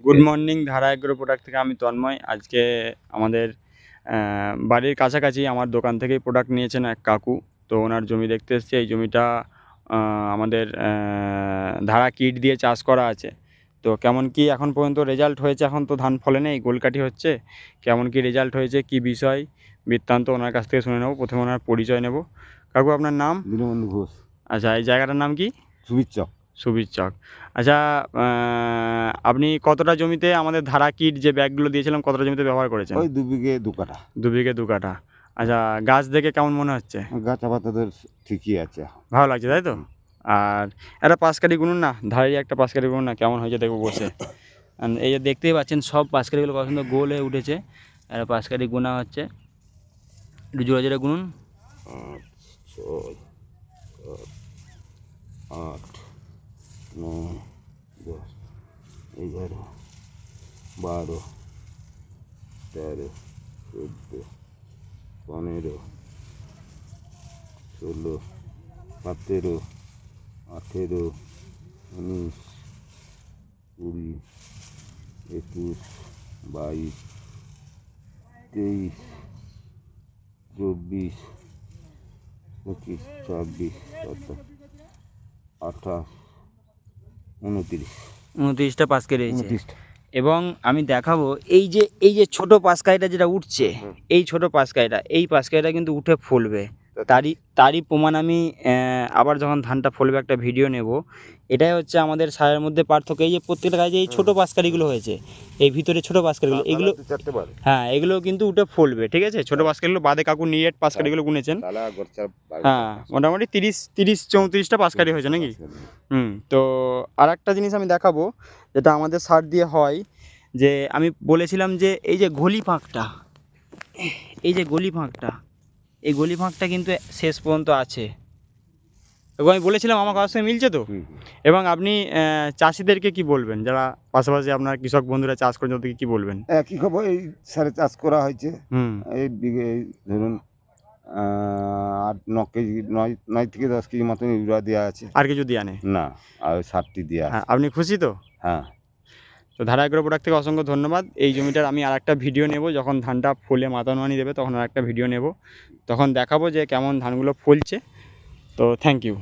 Good morning ধারা agro product থেকে আমি তন্ময়। আজকে আমাদের বাড়ির কাছাকাছি আমার দোকান থেকেই প্রোডাক্ট নিয়েছেন এক কাকু। তো ওনার জমি দেখতে এসেছি। এই জমিটা আমাদের ধারা কিট দিয়ে চাষ করা আছে। তো কেমন কি এখন পর্যন্ত রেজাল্ট হয়েছে, এখন তো ধান ফলে নেই, গোলকাঠি হচ্ছে, কেমন কি রেজাল্ট হয়েছে, কি বিষয় বৃত্তান্ত ওনার কাছ থেকে শুনে নেব। প্রথমে ওনার পরিচয় নেব। কাকু, আপনার নাম? দীনবন্ধু ঘোষ। আচ্ছা, এই জায়গাটার নাম কি? সুবীর চক। সুবীর চক। আচ্ছা, আপনি কতটা জমিতে আমাদের ধারা কিট যে ব্যাগগুলো দিয়েছিলাম কতটা জমিতে ব্যবহার করেছেন? ওই 2 বিঘে 2 কাঠা। 2 বিঘে 2 কাঠা। আচ্ছা, গাছ দেখে কেমন মনে হচ্ছে? গাছ আপাতত ঠিকই আছে। ভালো লাগছে, তাই তো? আর একটা পাঁচকাঠি গুনুন না, ধারেরই একটা পাঁচকাঠি গুনুন না, কেমন হয়েছে দেখবো বসে। এই যে দেখতেই পাচ্ছেন সব পাঁচকাঠিগুলো কত সুন্দর গোল হয়ে উঠেছে। একটা পাঁচকাঠি গোনা হচ্ছে, একটু জোরে জোরে গুনুন। 8, 9, 10, 11, 12, 13, 14, 15, 16, 17, 18, 19, 20, 21, 22, 23, 24, 25, 26, 27, 28, 29। 29টা পাঁচকাঠি হয়েছে। 29টা। এবং আমি দেখাবো এই যে ছোট পাঁচকাঠিটা যেটা উঠছে, এই ছোট পাঁচকাঠিটা, এই পাঁচকাঠিটা কিন্তু উঠে ফুলবে। তারই প্রমাণ আমি আবার যখন ধানটা ফলবে একটা ভিডিও নেব। এটাই হচ্ছে আমাদের সারের মধ্যে পার্থক্য। এই যে প্রত্যেকটা গাছে এই ছোটো পাঁচকাঠিগুলো হয়েছে, এই ভিতরে ছোটো পাঁচকাঠিগুলো, এগুলো হ্যাঁ, এগুলো কিন্তু উঠে ফলবে। ঠিক আছে, ছোটো পাঁচকাঠিগুলো বাদে কাকু নিরেট পাঁচকাঠিগুলো গুনেছেন। হ্যাঁ, মোটামুটি 30-34টা পাঁচকাঠি হয়েছে নাকি? তো আর একটা জিনিস আমি দেখাবো যেটা আমাদের সার দিয়ে হয়, যে আমি বলেছিলাম যে এই যে গলি ফাঁকটা, এই যে গলি ফাঁকটা, এই গলি ফাঁকটা কিন্তু শেষ পর্যন্ত আছে। এবং আমি বলেছিলাম আমার কাছ সঙ্গে মিলছে তো। এবং আপনি চাষিদেরকে কি বলবেন, যারা পাশাপাশি আপনার কৃষক বন্ধুরা চাষ করেন, তাদেরকে কি বলবেন? একই খবর, এই সারে চাষ করা হয়েছে। এই বিঘে ধরুন 8-9 কেজি, 9 থেকে 10 কেজি মতন ইউরিয়া দেওয়া আছে। আর কিছু দেওয়া নেই না, আর 60টি দেওয়া আছে। আপনি খুশি তো? হ্যাঁ। তো ধারা এগ্রো প্রোডাক্ট থেকে অসংখ্য ধন্যবাদ। এই জমিটার আমি আর একটা ভিডিও নেব, যখন ধানটা ফুলে মাতানোয়ানি দেবে তখন আর একটা ভিডিও নেব, তখন দেখাবো যে কেমন ধানগুলো ফলছে। তো থ্যাংক ইউ।